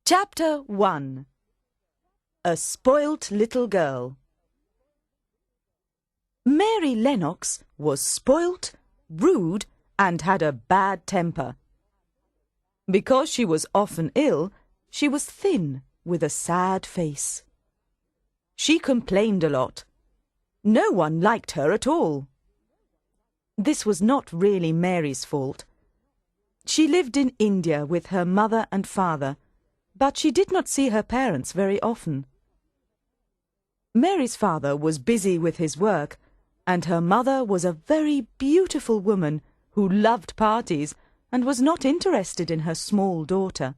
Chapter 1. A Spoilt Little Girl. Mary Lennox was spoilt, rude, and had a bad temper. Because she was often ill, she was thin, with a sad face. She complained a lot. No one liked her at all. This was not really Mary's fault. She lived in India with her mother and father, but she did not see her parents very often. Mary's father was busy with his work, and her mother was a very beautiful woman who loved parties and was not interested in her small daughter.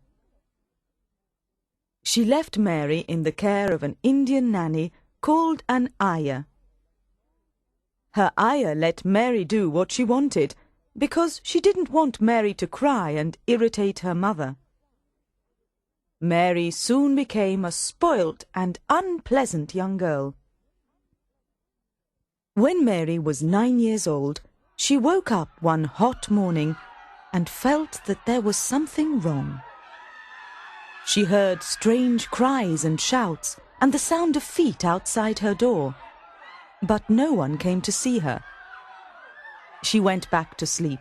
She left Mary in the care of an Indian nanny called an ayah. Her ayah let Mary do what she wanted, because she didn't want Mary to cry and irritate her mother. Mary soon became a spoilt and unpleasant young girl. When Mary was 9 years old, she woke up one hot morning and felt that there was something wrong. She heard strange cries and shouts and the sound of feet outside her door, but no one came to see her. She went back to sleep.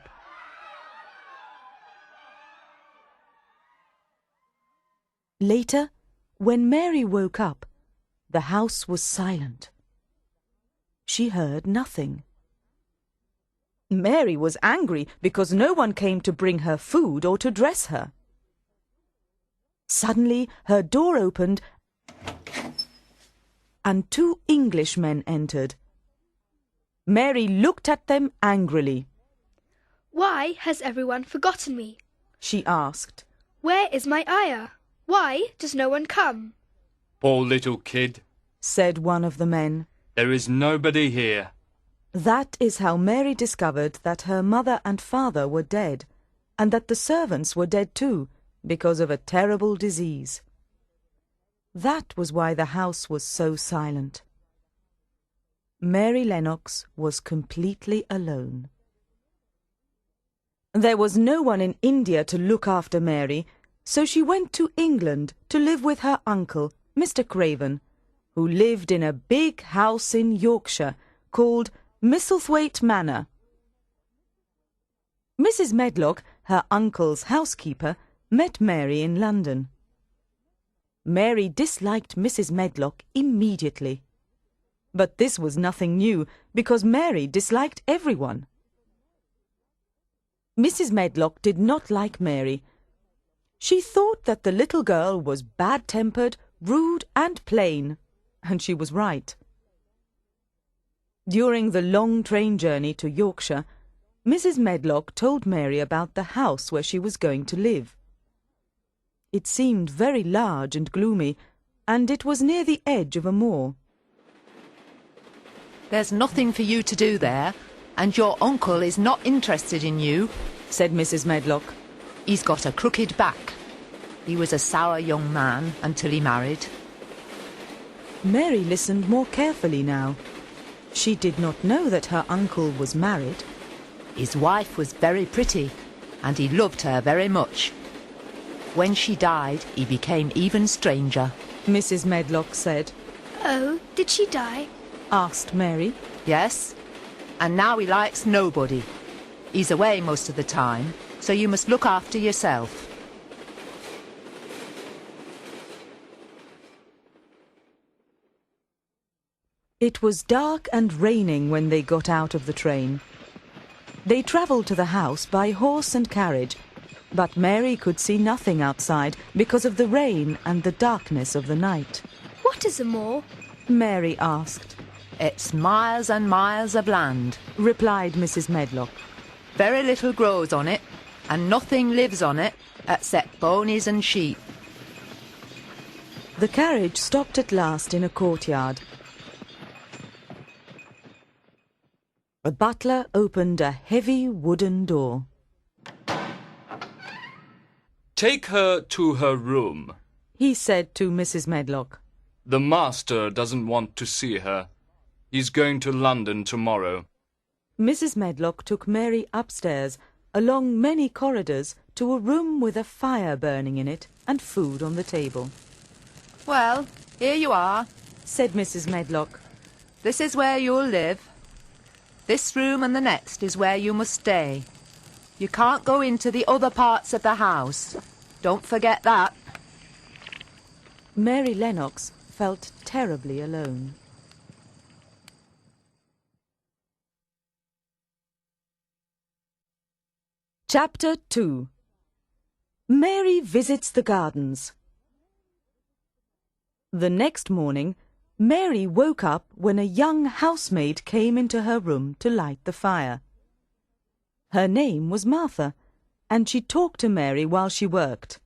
Later, when Mary woke up, the house was silent. She heard nothing. Mary was angry because no one came to bring her food or to dress her. Suddenly, her door opened and 2 Englishmen entered. Mary looked at them angrily. "Why has everyone forgotten me?" she asked. "Where is my ayah? Why does no one come?" "Poor little kid," said one of the men. "there is nobody here." That is how Mary discovered that her mother and father were dead, and that the servants were dead too, because of a terrible disease. That was why the house was so silent. Mary Lennox was completely alone. There was no one in India to look after Mary, so she went to England to live with her uncle, Mr. Craven, who lived in a big house in Yorkshire called Mistlethwaite Manor. Mrs. Medlock, her uncle's housekeeper, met Mary in London. Mary disliked Mrs. Medlock immediately. But this was nothing new, because Mary disliked everyone. Mrs. Medlock did not like Mary. She thought that the little girl was bad-tempered, rude and plain, and she was right. During the long train journey to Yorkshire, Mrs. Medlock told Mary about the house where she was going to live. It seemed very large and gloomy, and it was near the edge of a moor. "There's nothing for you to do there, and your uncle is not interested in you," said Mrs. Medlock. "He's got a crooked back. He was a sour young man until he married." Mary listened more carefully now. She did not know that her uncle was married. His wife was very pretty, and he loved her very much. When she died, he became even stranger. Mrs. Medlock said. "Oh, did she die?" asked Mary. "Yes, and now he likes nobody. He's away most of the time, so you must look after yourself." It was dark and raining when they got out of the train. They travelled to the house by horse and carriage, but Mary could see nothing outside because of the rain and the darkness of the night. "What is a moor?" Mary asked. "It's miles and miles of land," replied Mrs. Medlock. "Very little grows on it, and nothing lives on it except ponies and sheep." The carriage stopped at last in a courtyard. A butler opened a heavy wooden door. "Take her to her room," he said to Mrs. Medlock. "The master doesn't want to see her. He's going to London tomorrow." Mrs. Medlock took Mary upstairs along many corridors to a room with a fire burning in it and food on the table. Well, here you are. Said Mrs. Medlock. This is where you'll live. This room and the next is where you must stay. You can't go into the other parts of the house. Don't forget that. Mary Lennox felt terribly alone. Chapter 2. Mary visits the gardens. The next morning, Mary woke up when a young housemaid came into her room to light the fire. Her name was Martha, and she talked to Mary while she worked.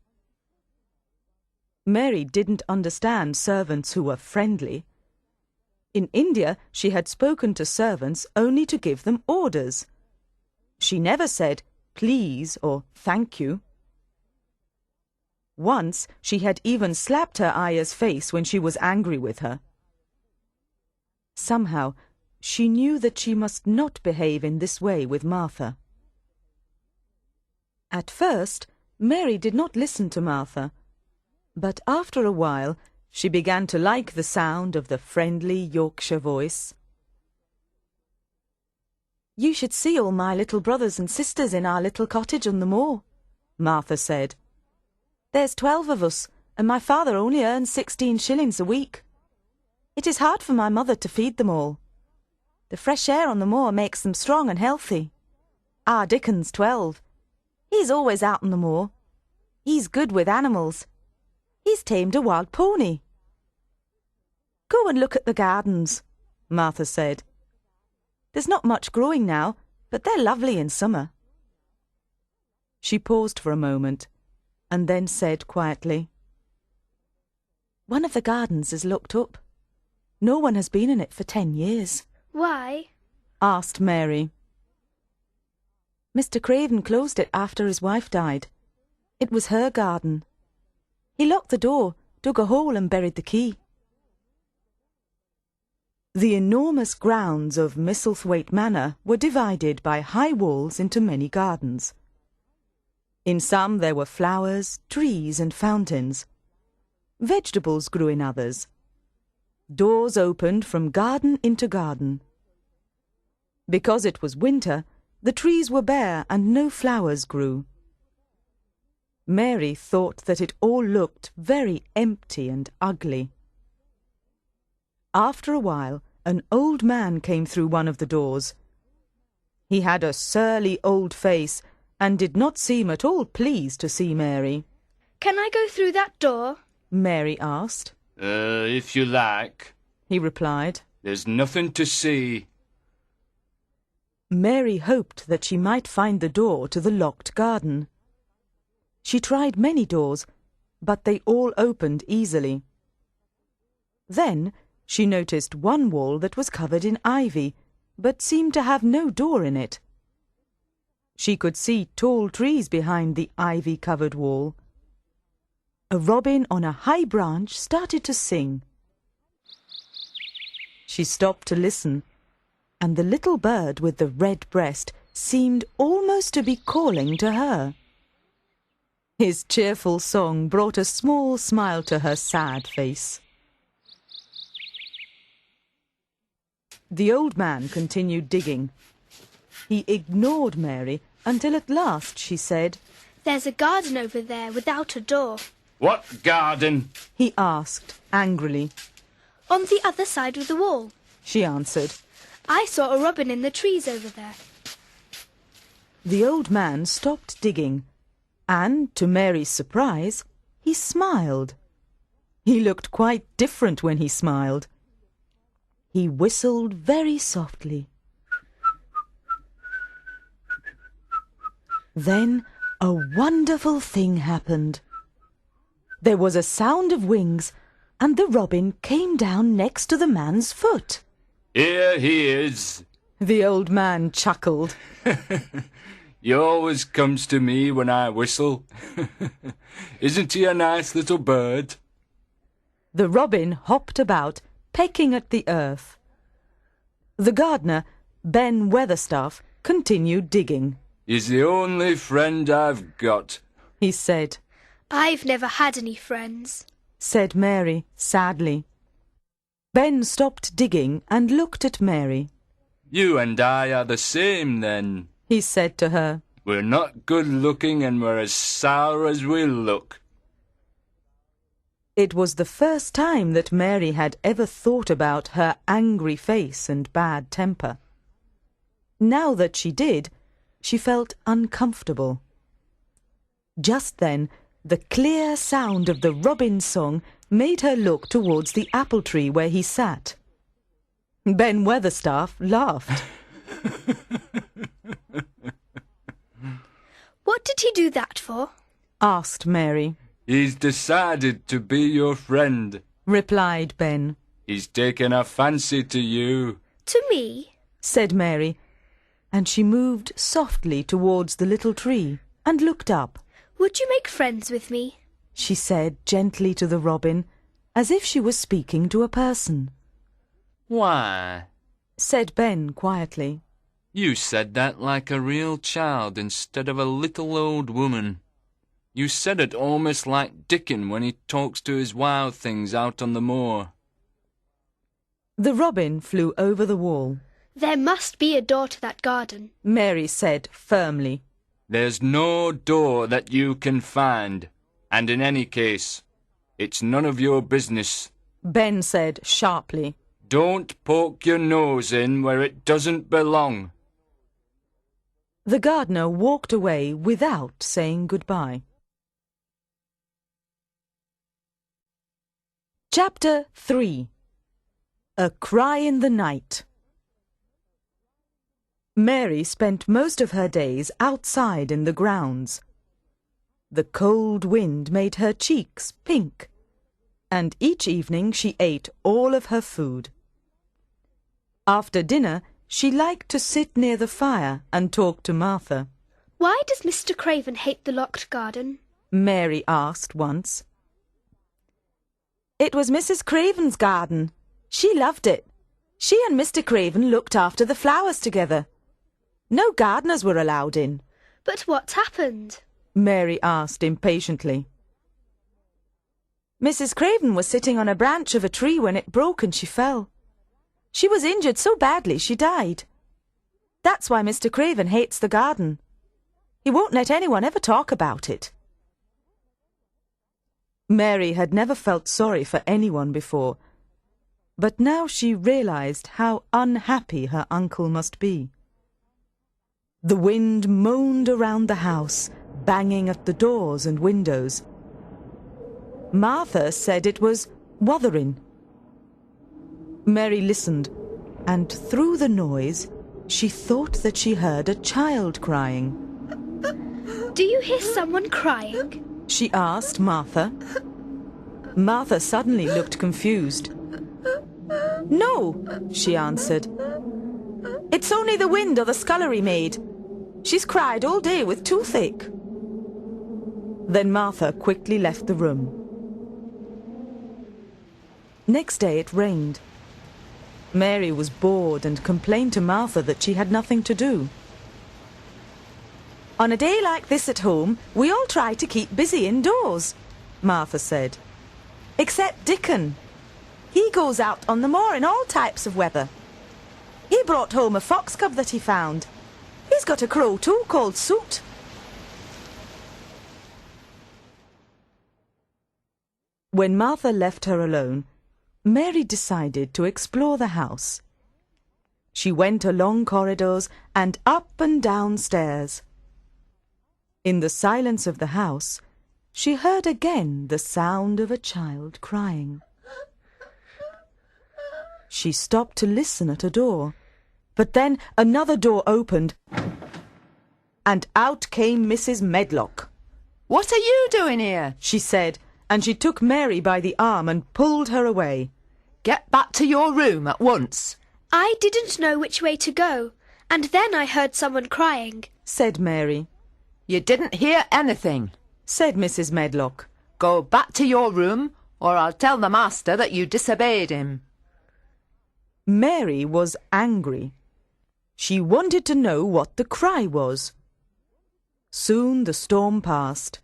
Mary didn't understand servants who were friendly. In India, she had spoken to servants only to give them orders. She never said, "Please" or "Thank you." Once she had even slapped her ayah's face when she was angry with her. Somehow, she knew that she must not behave in this way with Martha. At first, Mary did not listen to Martha, but after a while she began to like the sound of the friendly Yorkshire voice. "You should see all my little brothers and sisters in our little cottage on the moor," Martha said. "There's 12 of us, and my father only earns 16 shillings a week. It is hard for my mother to feed them all. The fresh air on the moor makes them strong and healthy. Our Dickon's 12. He's always out on the moor. He's good with animals. He's tamed a wild pony." "Go and look at the gardens," Martha said. "There's not much growing now, but they're lovely in summer." She paused for a moment, and then said quietly, "One of the gardens is locked up. No one has been in it for 10 years. Why? Asked Mary. Mr. Craven closed it after his wife died. It was her garden. He locked the door, dug a hole and buried the key. The enormous grounds of Mistlethwaite Manor were divided by high walls into many gardens. In some there were flowers, trees and fountains. Vegetables grew in others. Doors opened from garden into garden. Because it was winter, the trees were bare and no flowers grew. Mary thought that it all looked very empty and ugly. After a while, an old man came through one of the doors. He had a surly old face and did not seem at all pleased to see Mary. "Can I go through that door?" Mary asked. If you like. He replied. There's nothing to see." Mary hoped that she might find the door to the locked garden. She tried many doors, but they all opened easily. Then she noticed one wall that was covered in ivy, but seemed to have no door in it. She could see tall trees behind the ivy-covered wall. A robin on a high branch started to sing. She stopped to listen, and the little bird with the red breast seemed almost to be calling to her. His cheerful song brought a small smile to her sad face. The old man continued digging. He ignored Mary until at last she said, "There's a garden over there without a door." "What garden?" he asked angrily. "On the other side of the wall," she answered. "I saw a robin in the trees over there." The old man stopped digging, and, to Mary's surprise, he smiled. He looked quite different when he smiled. He whistled very softly. Then a wonderful thing happened. There was a sound of wings, and the robin came down next to the man's foot. "Here he is." The old man chuckled. He always comes to me when I whistle. Isn't he a nice little bird? The robin hopped about, pecking at the earth. The gardener, Ben Weatherstaff, continued digging. He's the only friend I've got, he said. I've never had any friends, said Mary sadly. Ben stopped digging and looked at Mary. You and I are the same then, he said to her. We're not good looking and we're as sour as we'll look. It was the first time that Mary had ever thought about her angry face and bad temper. Now that she did, she felt uncomfortable. Just then, the clear sound of the robin's song made her look towards the apple tree where he sat. Ben Weatherstaff laughed. What did he do that for? asked Mary. He's decided to be your friend, replied Ben. He's taken a fancy to you. To me? said Mary, and she moved softly towards the little tree and looked up. Would you make friends with me? she said gently to the robin, as if she was speaking to a person. Why? said Ben quietly. You said that like a real child instead of a little old woman. You said it almost like Dickon when he talks to his wild things out on the moor. The robin flew over the wall. There must be a door to that garden, Mary said firmly. There's no door that you can find, and in any case, it's none of your business. Ben said sharply. Don't poke your nose in where it doesn't belong. The gardener walked away without saying goodbye. Chapter 3. A Cry in the Night. Mary spent most of her days outside in the grounds. The cold wind made her cheeks pink, and each evening she ate all of her food. After dinner, she liked to sit near the fire and talk to Martha. Why does Mr. Craven hate the locked garden? Mary asked once. It was Mrs. Craven's garden. She loved it. She and Mr. Craven looked after the flowers together. No gardeners were allowed in. But what's happened? Mary asked impatiently. Mrs. Craven was sitting on a branch of a tree when it broke and she fell. She was injured so badly she died. That's why Mr. Craven hates the garden. He won't let anyone ever talk about it. Mary had never felt sorry for anyone before, but now she realized how unhappy her uncle must be. The wind moaned around the house, banging at the doors and windows. Martha said it was wuthering. Mary listened, and through the noise, she thought that she heard a child crying. Do you hear someone crying? She asked Martha. Martha suddenly looked confused. No, she answered. It's only the wind or the scullery maid. She's cried all day with toothache. Then Martha quickly left the room. Next day it rained. Mary was bored and complained to Martha that she had nothing to do. On a day like this at home, we all try to keep busy indoors, Martha said. Except Dickon. He goes out on the moor in all types of weather. He brought home a fox cub that he found. He's got a crow too called Soot. When Martha left her alone, Mary decided to explore the house. She went along corridors and up and down stairs. In the silence of the house, she heard again the sound of a child crying. She stopped to listen at a door, but then another door opened, and out came Mrs. Medlock. What are you doing here? She said, and she took Mary by the arm and pulled her away. Get back to your room at once. I didn't know which way to go, and then I heard someone crying, said Mary. You didn't hear anything, said Mrs. Medlock. Go back to your room, or I'll tell the master that you disobeyed him. Mary was angry. She wanted to know what the cry was. Soon the storm passed.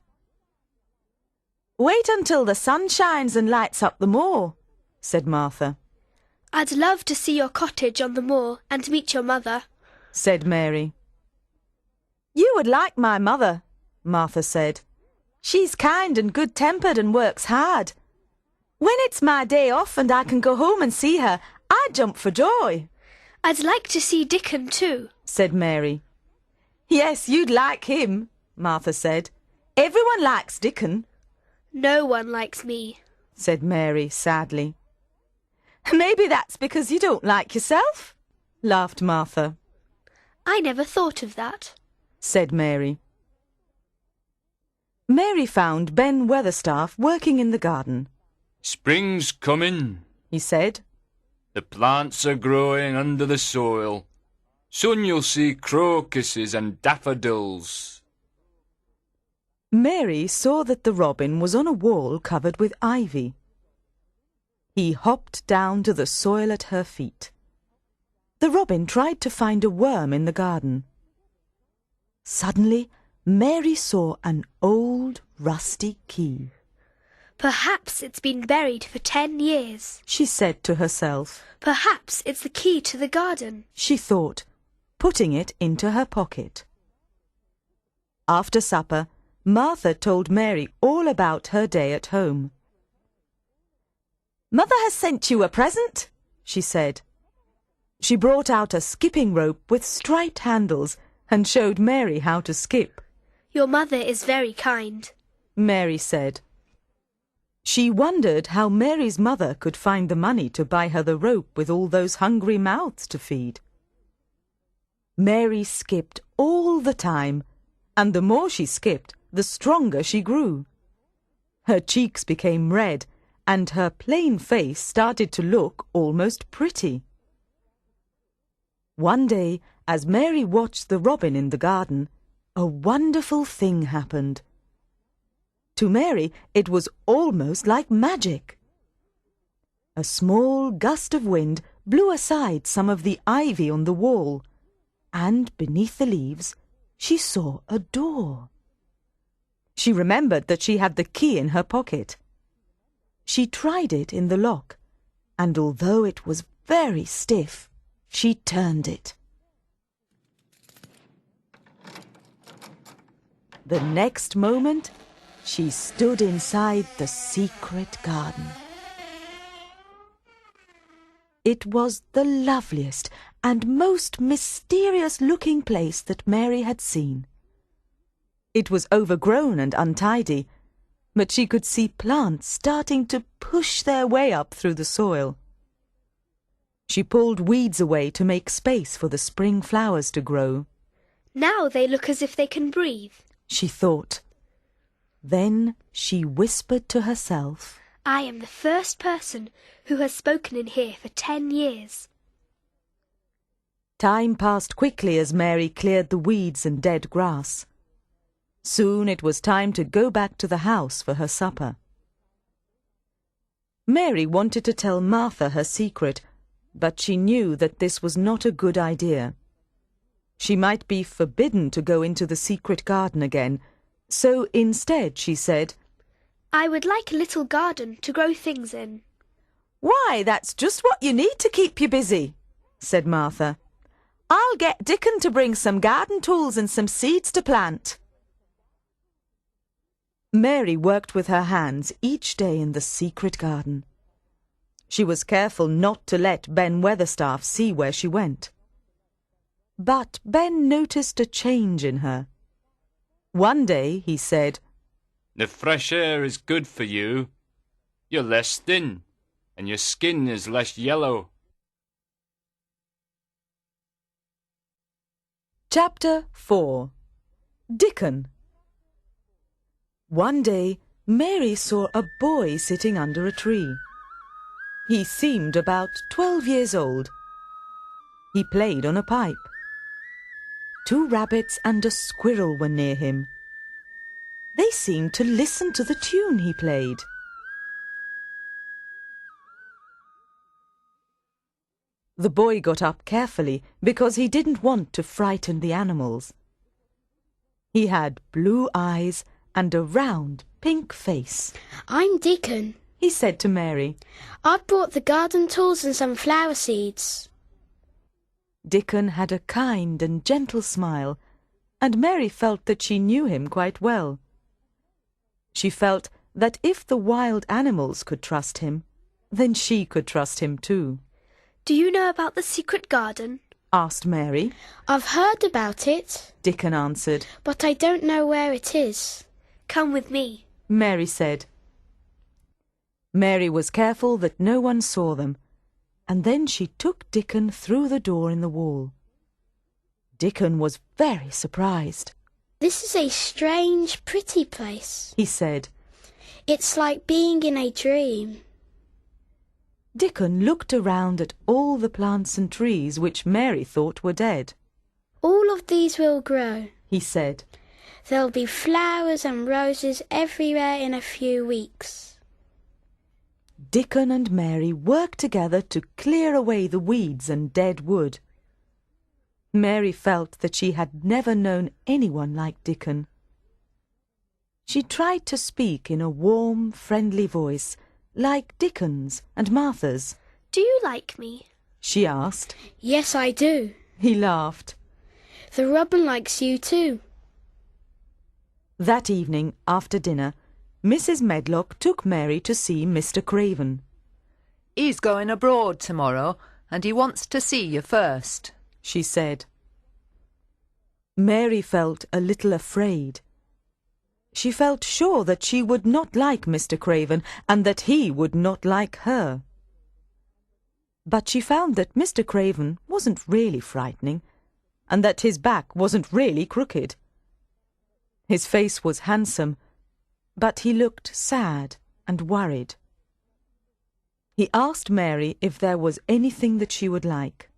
"Wait until the sun shines and lights up the moor," said Martha. I'd love to see your cottage on the moor and meet your mother, said Mary. "You would like my mother," Martha said. "She's kind and good-tempered and works hard. When it's my day off and I can go home and see her, I jump for joy." I'd like to see Dickon too, said Mary. "Yes, you'd like him," Martha said. "Everyone likes Dickon." No one likes me, said Mary sadly. "Maybe that's because you don't like yourself," laughed Martha. I never thought of that, said Mary. Mary found Ben Weatherstaff working in the garden. "Spring's coming," he said. "The plants are growing under the soil. Soon you'll see crocuses and daffodils." Mary saw that the robin was on a wall covered with ivy. He hopped down to the soil at her feet. The robin tried to find a worm in the garden. Suddenly, Mary saw an old, rusty key. Perhaps it's been buried for 10 years, she said to herself. Perhaps it's the key to the garden, she thought, putting it into her pocket. After supper, Martha told Mary all about her day at home. "Mother has sent you a present," she said. She brought out a skipping rope with striped handles and showed Mary how to skip. Your mother is very kind, Mary said. She wondered how Mary's mother could find the money to buy her the rope with all those hungry mouths to feed. Mary skipped all the time, and the more she skipped, the stronger she grew. Her cheeks became red, and her plain face started to look almost pretty. One day, as Mary watched the robin in the garden, a wonderful thing happened. To Mary, it was almost like magic. A small gust of wind blew aside some of the ivy on the wall, and beneath the leaves, she saw a door. She remembered that she had the key in her pocket. She tried it in the lock, and although it was very stiff, she turned it. The next moment, she stood inside the secret garden. It was the loveliest and most mysterious-looking place that Mary had seen. It was overgrown and untidy, but she could see plants starting to push their way up through the soil. She pulled weeds away to make space for the spring flowers to grow. Now they look as if they can breathe, she thought. Then she whispered to herself, I am the first person who has spoken in here for 10 years. Time passed quickly as Mary cleared the weeds and dead grass. Soon it was time to go back to the house for her supper. Mary wanted to tell Martha her secret, but she knew that this was not a good idea. She might be forbidden to go into the secret garden again, so instead she said, I would like a little garden to grow things in. Why, that's just what you need to keep you busy, said Martha. I'll get Dickon to bring some garden tools and some seeds to plant. Mary worked with her hands each day in the secret garden. She was careful not to let Ben Weatherstaff see where she went. But Ben noticed a change in her. One day he said, The fresh air is good for you. You're less thin, and your skin is less yellow. Chapter 4. Dickon. One day, Mary saw a boy sitting under a tree. He seemed about 12 years old. He played on a pipe. 2 rabbits and a squirrel were near him. They seemed to listen to the tune he played. The boy got up carefully because he didn't want to frighten the animals. He had blue eyes and a round pink face. I'm Dickon. He said to Mary. I've brought the garden tools and some flower seeds. Dickon had a kind and gentle smile, and Mary felt that she knew him quite well. She felt that if the wild animals could trust him, then she could trust him too. Do you know about the secret garden? Asked Mary. I've heard about it, Dickon answered. but I don't know where it is. Come with me. Mary said. Mary was careful that no one saw them, and then she took Dickon through the door in the wall. Dickon was very surprised. This is a strange, pretty place. He said. It's like being in a dream. Dickon looked around at all the plants and trees which Mary thought were dead. All of these will grow. He said. There'll be flowers and roses everywhere in a few weeks. Dickon and Mary worked together to clear away the weeds and dead wood. Mary felt that she had never known anyone like Dickon. She tried to speak in a warm, friendly voice, like Dickon's and Martha's. Do you like me? She asked. Yes, I do. He laughed. The robin likes you too. That evening, after dinner, Mrs. Medlock took Mary to see Mr. Craven. He's going abroad tomorrow, and he wants to see you first, she said. Mary felt a little afraid. She felt sure that she would not like Mr. Craven and that he would not like her. But she found that Mr. Craven wasn't really frightening and that his back wasn't really crooked. His face was handsome, but he looked sad and worried. He asked Mary if there was anything that she would like.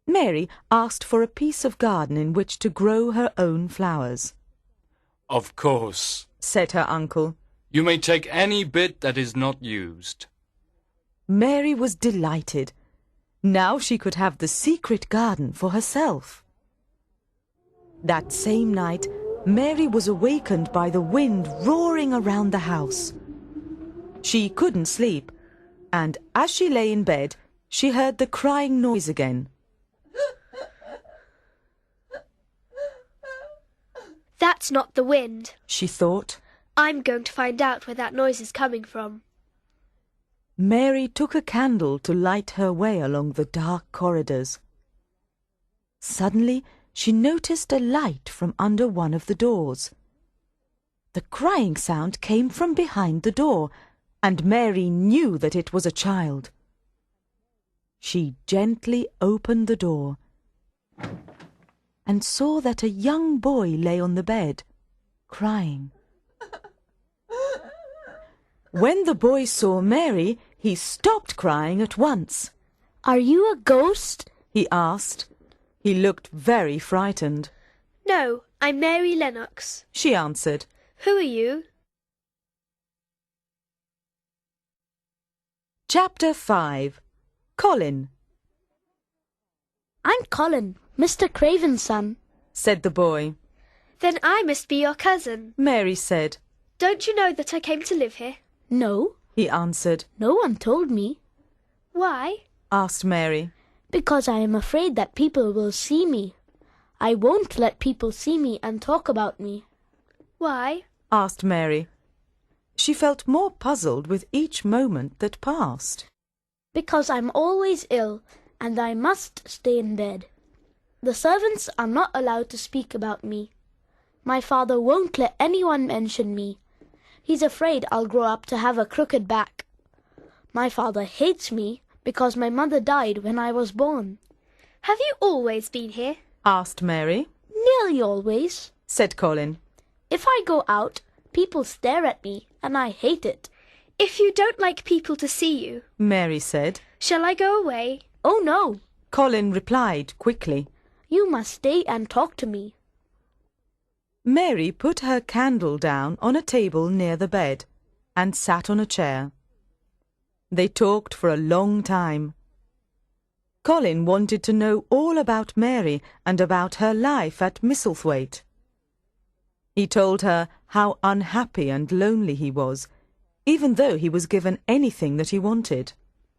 Mary asked for a piece of garden in which to grow her own flowers. Of course, said her uncle. You may take any bit that is not used. Mary was delighted. Now she could have the secret garden for herself. That same night, Mary was awakened by the wind roaring around the house. She couldn't sleep, and as she lay in bed, she heard the crying noise again. That's not the wind, she thought. I'm going to find out where that noise is coming from. Mary took a candle to light her way along the dark corridors. Suddenly, she noticed a light from under one of the doors. The crying sound came from behind the door, and Mary knew that it was a child. She gently opened the door and saw that a young boy lay on the bed, crying. When the boy saw Mary, he stopped crying at once. Are you a ghost? He asked. He looked very frightened. No, I'm Mary Lennox. She answered. Who are you? Chapter 5. Colin. I'm Colin, Mr. Craven's son, said the boy. Then I must be your cousin. Mary said. Don't you know that I came to live here? No, he answered. no one told me. Why? Asked Mary. Because I am afraid that people will see me. I won't let people see me and talk about me. Why? Asked Mary. She felt more puzzled with each moment that passed. Because I'm always ill and I must stay in bed. The servants are not allowed to speak about me. My father won't let anyone mention me. He's afraid I'll grow up to have a crooked back. My father hates me because my mother died when I was born. Have you always been here? Asked Mary. Nearly always, said Colin. If I go out, people stare at me and I hate it. If you don't like people to see you, Mary said. Shall I go away? Oh no, Colin replied quickly. You must stay and talk to me. Mary put her candle down on a table near the bed and sat on a chair. They talked for a long time. Colin wanted to know all about Mary and about her life at Mistlethwaite. He told her how unhappy and lonely he was, even though he was given anything that he wanted.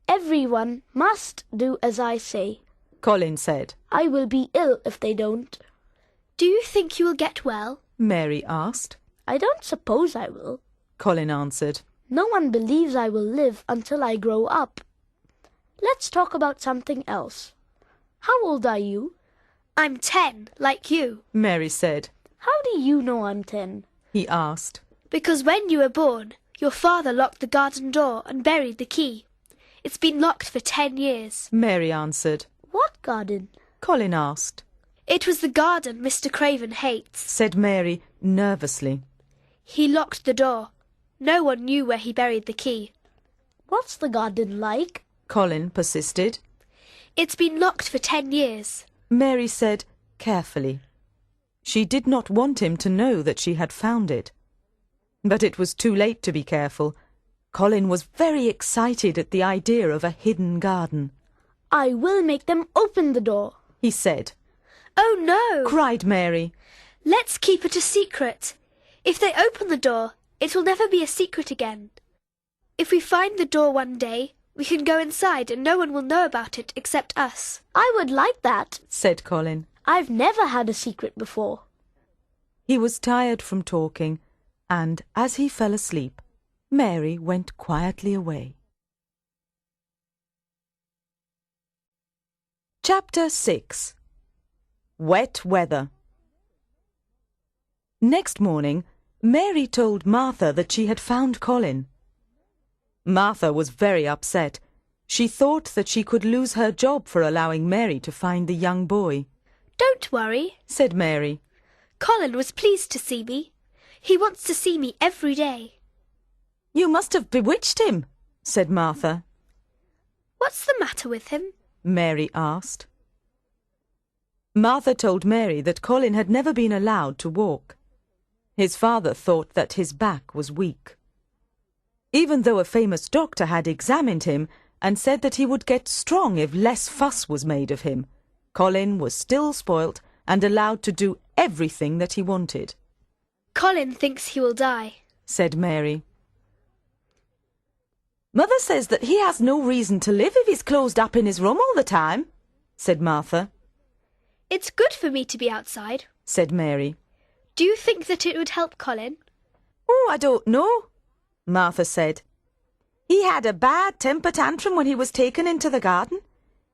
Everyone must do as I say. Colin said. I will be ill if they don't. Do you think you will get well? Mary asked. I don't suppose I will. Colin answered. No one believes I will live until I grow up. Let's talk about something else. How old are you? I'm 10, like you. Mary said. How do you know I'm 10? He asked. Because when you were born, your father locked the garden door and buried the key. It's been locked for 10 years. Mary answered. What garden? Colin asked. It was the garden Mr. Craven hates, Said Mary nervously. He locked the door. No one knew where he buried the key. What's the garden like? Colin persisted. It's been locked for 10 years. Mary said carefully. She did not want him to know that she had found it. But it was too late to be careful. Colin was very excited at the idea of a hidden garden. I will make them open the door, he said. Oh no! Cried Mary. Let's keep it a secret. If they open the door, it will never be a secret again. If we find the door one day, we can go inside and no one will know about it except us. I would like that, said Colin. I've never had a secret before. He was tired from talking, and as he fell asleep, Mary went quietly away. Chapter 6. Wet Weather. Next morning, Mary told Martha that she had found Colin. Martha was very upset. She thought that she could lose her job for allowing Mary to find the young boy. Don't worry, said Mary. Colin was pleased to see me. He wants to see me every day. You must have bewitched him, said Martha. What's the matter with him? Mary asked. Martha told Mary that Colin had never been allowed to walk. His father thought that his back was weak. Even though a famous doctor had examined him and said that he would get strong if less fuss was made of him, Colin was still spoilt and allowed to do everything that he wanted. Colin thinks he will die, said Mary. Mother says that he has no reason to live if he's closed up in his room all the time, said Martha. It's good for me to be outside, said Mary. Do you think that it would help Colin? Oh, I don't know, Martha said. He had a bad temper tantrum when he was taken into the garden.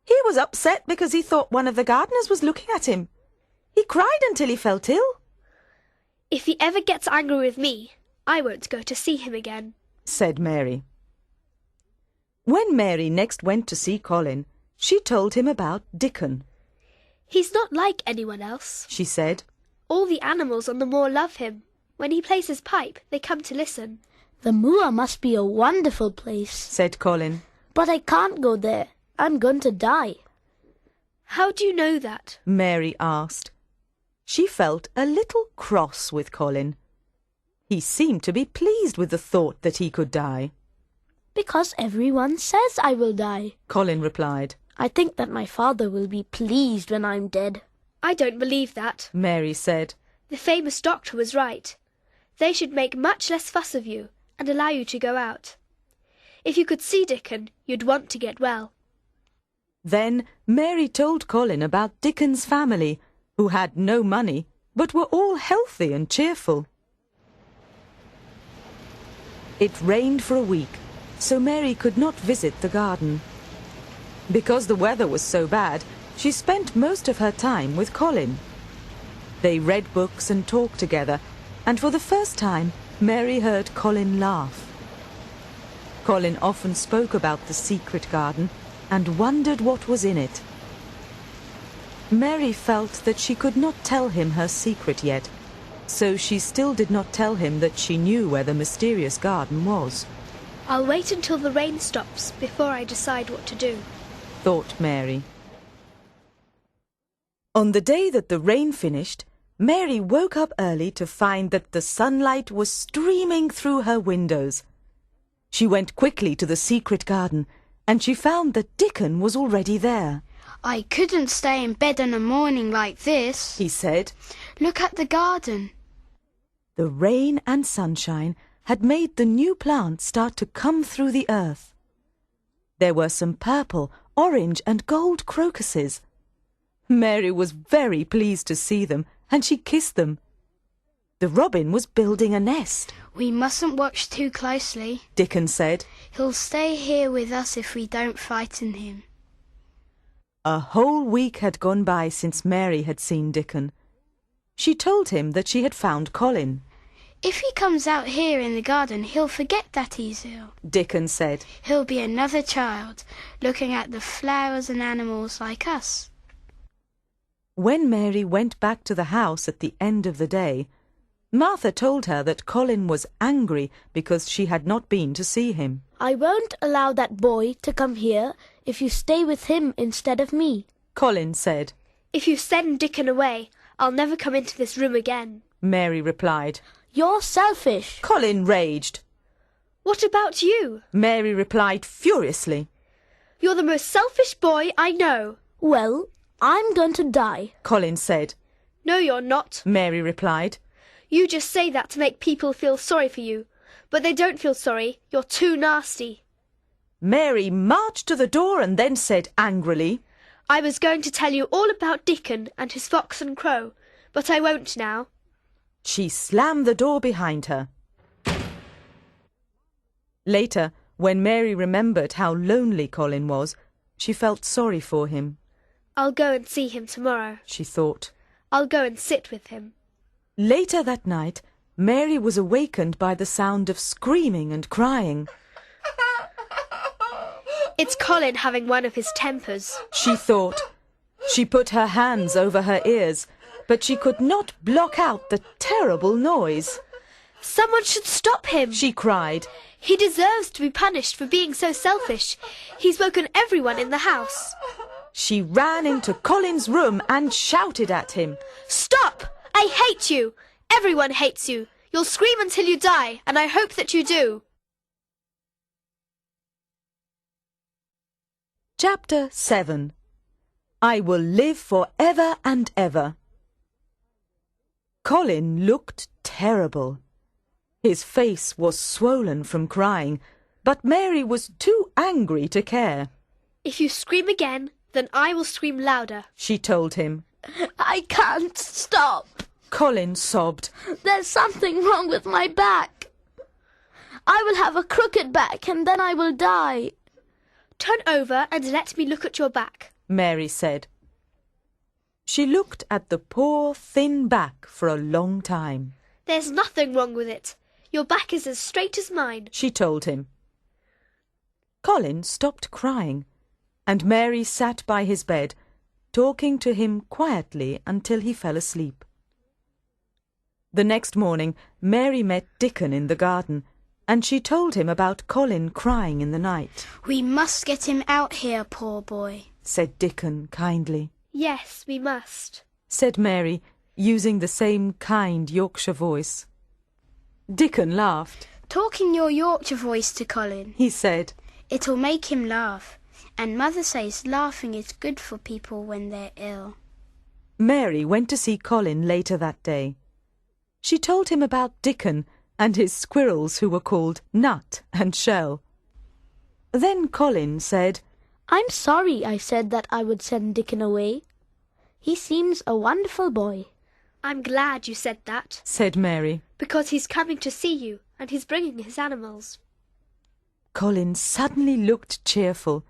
He was upset because he thought one of the gardeners was looking at him. He cried until he felt ill. If he ever gets angry with me, I won't go to see him again, said Mary. When Mary next went to see Colin, she told him about Dickon. He's not like anyone else, she said. All the animals on the moor love him. When he plays his pipe, they come to listen. The moor must be a wonderful place, said Colin. But I can't go there. I'm going to die. How do you know that? Mary asked. She felt a little cross with Colin. He seemed to be pleased with the thought that he could die. Because everyone says I will die, Colin replied. I think that my father will be pleased when I'm dead. I don't believe that, Mary said. The famous doctor was right. They should make much less fuss of you and allow you to go out. If you could see Dickon, you'd want to get well. Then Mary told Colin about Dickon's family, who had no money, but were all healthy and cheerful. It rained for a week, so Mary could not visit the garden. Because the weather was so bad, she spent most of her time with Colin. They read books and talked together, and for the first time, Mary heard Colin laugh. Colin often spoke about the secret garden and wondered what was in it. Mary felt that she could not tell him her secret yet, so she still did not tell him that she knew where the mysterious garden was. I'll wait until the rain stops before I decide what to do, thought Mary. On the day that the rain finished, Mary woke up early to find that the sunlight was streaming through her windows. She went quickly to the secret garden, and she found that Dickon was already there. I couldn't stay in bed in a morning like this, he said. Look at the garden. The rain and sunshine had made the new plants start to come through the earth. There were some purple, orange and gold crocuses. Mary was very pleased to see them, and she kissed them. The robin was building a nest. We mustn't watch too closely, Dickon said. He'll stay here with us if we don't frighten him. A whole week had gone by since Mary had seen Dickon. She told him that she had found Colin. If he comes out here in the garden, he'll forget that he's ill. Dickon said. He'll be another child, looking at the flowers and animals like us. When Mary went back to the house at the end of the day, Martha told her that Colin was angry because she had not been to see him. I won't allow that boy to come here if you stay with him instead of me. Colin said. If you send Dickon away, I'll never come into this room again. Mary replied. You're selfish. Colin raged. What about you? Mary replied furiously. You're the most selfish boy I know. Well, I'm going to die. Colin said. No, you're not. Mary replied. You just say that to make people feel sorry for you. But they don't feel sorry. You're too nasty. Mary marched to the door and then said angrily, I was going to tell you all about Dickon and his fox and crow, but I won't now. She slammed the door behind her. Later, when Mary remembered how lonely Colin was, she felt sorry for him. I'll go and see him tomorrow, she thought. I'll go and sit with him. Later that night, Mary was awakened by the sound of screaming and crying. It's Colin having one of his tempers, she thought. She put her hands over her ears, but she could not block out the terrible noise. Someone should stop him, she cried. He deserves to be punished for being so selfish. He's woken everyone in the house. She ran into Colin's room and shouted at him. Stop! I hate you! Everyone hates you. You'll scream until you die, and I hope that you do. Chapter 7. I will live for ever and ever. Colin looked terrible. His face was swollen from crying, but Mary was too angry to care. If you scream again, then I will scream louder, she told him. I can't stop. Colin sobbed. There's something wrong with my back. I will have a crooked back and then I will die. Turn over and let me look at your back, Mary said. She looked at the poor, thin back for a long time. There's nothing wrong with it. Your back is as straight as mine, she told him. Colin stopped crying, and Mary sat by his bed, talking to him quietly until he fell asleep. The next morning, Mary met Dickon in the garden, and she told him about Colin crying in the night. We must get him out here, poor boy, said Dickon kindly. Yes, we must, said Mary, using the same kind Yorkshire voice. Dickon laughed. Talk in your Yorkshire voice to Colin, he said. It'll make him laugh, and Mother says laughing is good for people when they're ill. Mary went to see Colin later that day. She told him about Dickon and his squirrels who were called Nut and Shell. Then Colin said, I'm sorry I said that I would send Dickon away. He seems a wonderful boy. I'm glad you said that, said Mary, because he's coming to see you and he's bringing his animals. Colin suddenly looked cheerful.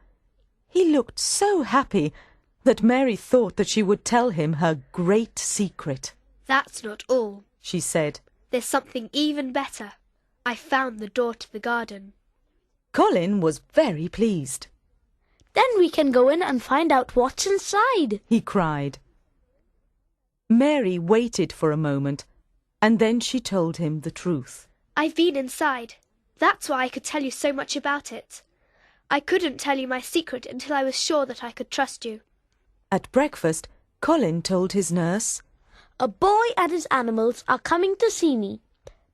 He looked so happy that Mary thought that she would tell him her great secret. That's not all, she said. There's something even better. I found the door to the garden. Colin was very pleased. Then we can go in and find out what's inside, he cried. Mary waited for a moment, and then she told him the truth. I've been inside. That's why I could tell you so much about it. I couldn't tell you my secret until I was sure that I could trust you. At breakfast, Colin told his nurse, A boy and his animals are coming to see me.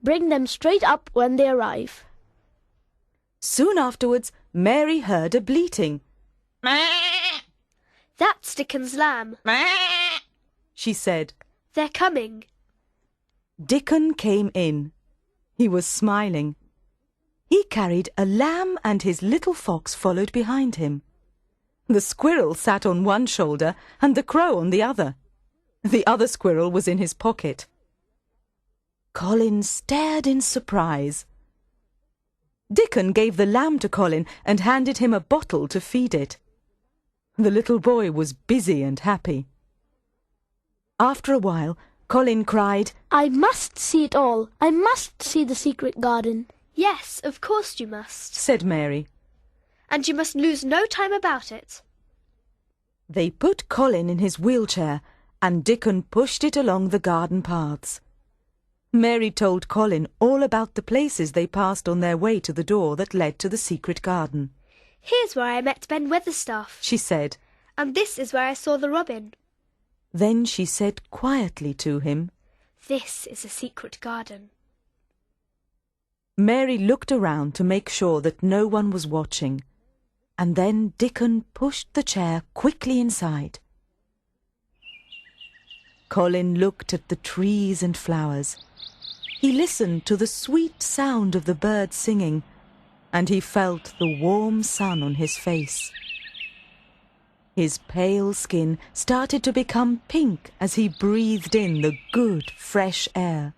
Bring them straight up when they arrive. Soon afterwards, Mary heard a bleating. That's Dickon's lamb, she said. They're coming. Dickon came in. He was smiling. He carried a lamb and his little fox followed behind him. The squirrel sat on one shoulder and the crow on the other. The other squirrel was in his pocket. Colin stared in surprise. Dickon gave the lamb to Colin and handed him a bottle to feed it. The little boy was busy and happy. After a while, Colin cried, I must see it all. I must see the secret garden. Yes, of course you must. said Mary. And you must lose no time about it. They put Colin in his wheelchair and Dickon pushed it along the garden paths. Mary told Colin all about the places they passed on their way to the door that led to the secret garden. Here's where I met Ben Weatherstaff, she said. And this is where I saw the robin. Then she said quietly to him, This is a secret garden. Mary looked around to make sure that no one was watching, and then Dickon pushed the chair quickly inside. Colin looked at the trees and flowers. He listened to the sweet sound of the birds singing, and he felt the warm sun on his face. His pale skin started to become pink as he breathed in the good, fresh air.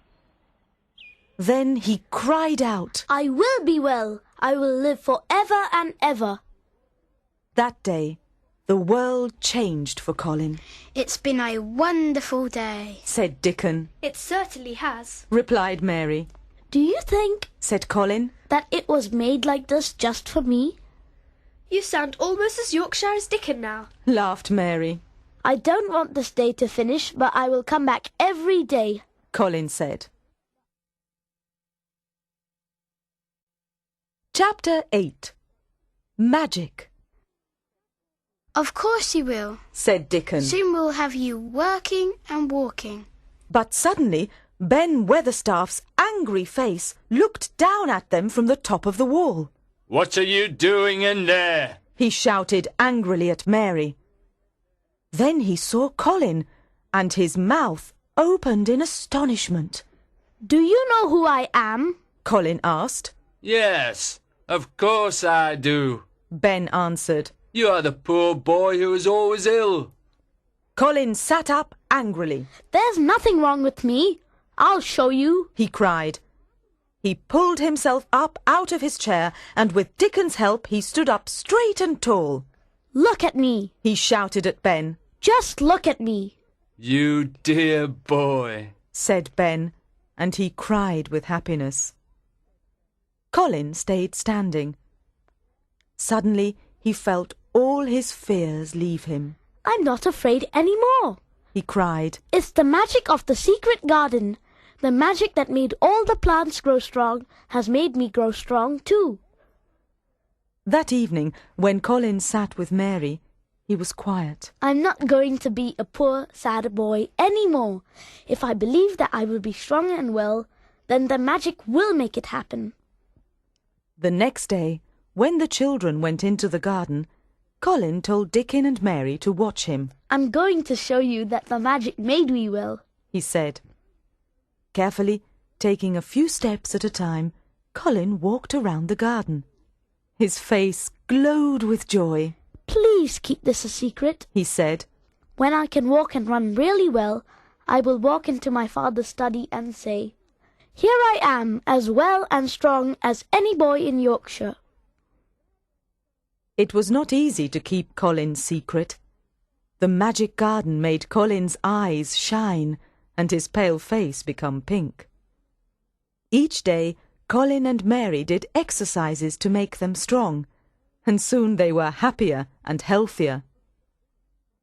Then he cried out, I will be well. I will live forever and ever. That day, the world changed for Colin. It's been a wonderful day, said Dickon. It certainly has, replied Mary. Do you think, said Colin, that it was made like this just for me? You sound almost as Yorkshire as Dickon now, laughed Mary. I don't want this day to finish, but I will come back every day, Colin said. Chapter 8. Magic. Of course you will, said Dickon. Soon we'll have you working and walking. But suddenly, Ben Weatherstaff's angry face looked down at them from the top of the wall. What are you doing in there? He shouted angrily at Mary. Then he saw Colin, and his mouth opened in astonishment. Do you know who I am? Colin asked. Yes, of course I do. Ben answered. You are the poor boy who is always ill. Colin sat up angrily. There's nothing wrong with me. I'll show you, he cried. He pulled himself up out of his chair, and with Dickon's help he stood up straight and tall. Look at me, he shouted at Ben. Just look at me. You dear boy, said Ben, and he cried with happiness. Colin stayed standing. Suddenly he felt all his fears leave him. I'm not afraid anymore, he cried. It's the magic of the secret garden. The magic that made all the plants grow strong has made me grow strong too. That evening, when Colin sat with Mary, he was quiet. I'm not going to be a poor, sad boy anymore. If I believe that I will be strong and well, then the magic will make it happen. The next day, when the children went into the garden, Colin told Dickon and Mary to watch him. I'm going to show you that the magic made me well, he said. Carefully, taking a few steps at a time, Colin walked around the garden. His face glowed with joy. Please keep this a secret, he said. When I can walk and run really well, I will walk into my father's study and say, Here I am, as well and strong as any boy in Yorkshire. It was not easy to keep Colin's secret. The magic garden made Colin's eyes shine and his pale face become pink. Each day, Colin and Mary did exercises to make them strong, and soon they were happier and healthier.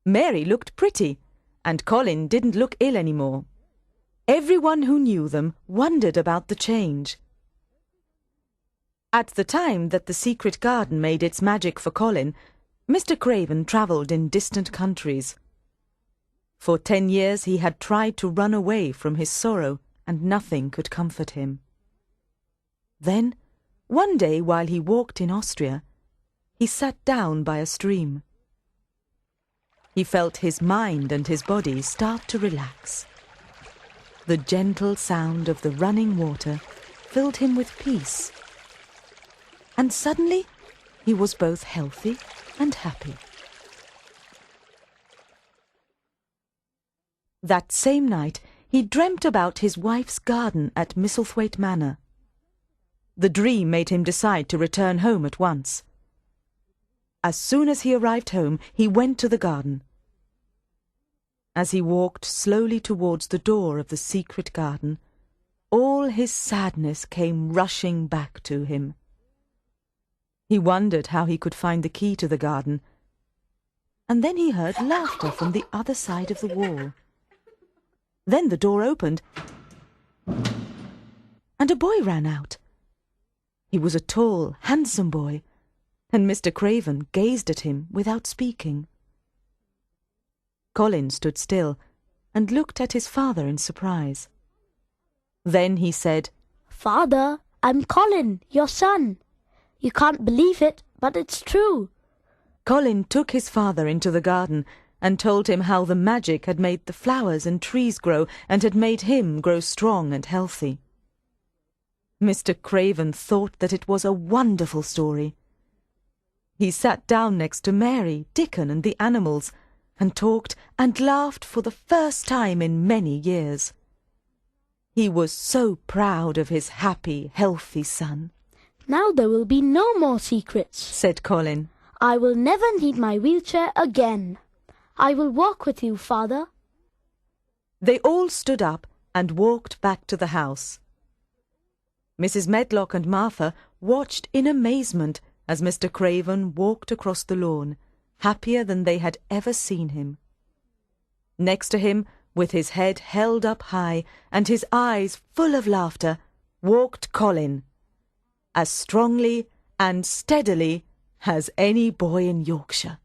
Mary looked pretty, and Colin didn't look ill anymore. Everyone who knew them wondered about the change. At the time that the secret garden made its magic for Colin, Mr. Craven travelled in distant countries. For 10 years he had tried to run away from his sorrow, and nothing could comfort him. Then, one day while he walked in Austria, he sat down by a stream. He felt his mind and his body start to relax. The gentle sound of the running water filled him with peace. And suddenly he was both healthy and happy. That same night he dreamt about his wife's garden at Mistlethwaite Manor. The dream made him decide to return home at once. As soon as he arrived home, he went to the garden. As he walked slowly towards the door of the secret garden, all his sadness came rushing back to him. He wondered how he could find the key to the garden, and then he heard laughter from the other side of the wall. Then the door opened, and a boy ran out. He was a tall, handsome boy, and Mr. Craven gazed at him without speaking. Colin stood still and looked at his father in surprise. Then he said, Father, I'm Colin, your son. You can't believe it, but it's true. Colin took his father into the garden and told him how the magic had made the flowers and trees grow and had made him grow strong and healthy. Mr. Craven thought that it was a wonderful story. He sat down next to Mary, Dickon, and the animals, and talked and laughed for the first time in many years. He was so proud of his happy, healthy son. Now there will be no more secrets, said Colin. I will never need my wheelchair again. I will walk with you, Father. They all stood up and walked back to the house. Mrs. Medlock and Martha watched in amazement as Mr. Craven walked across the lawn, happier than they had ever seen him. Next to him, with his head held up high and his eyes full of laughter, walked Colin, as strongly and steadily as any boy in Yorkshire.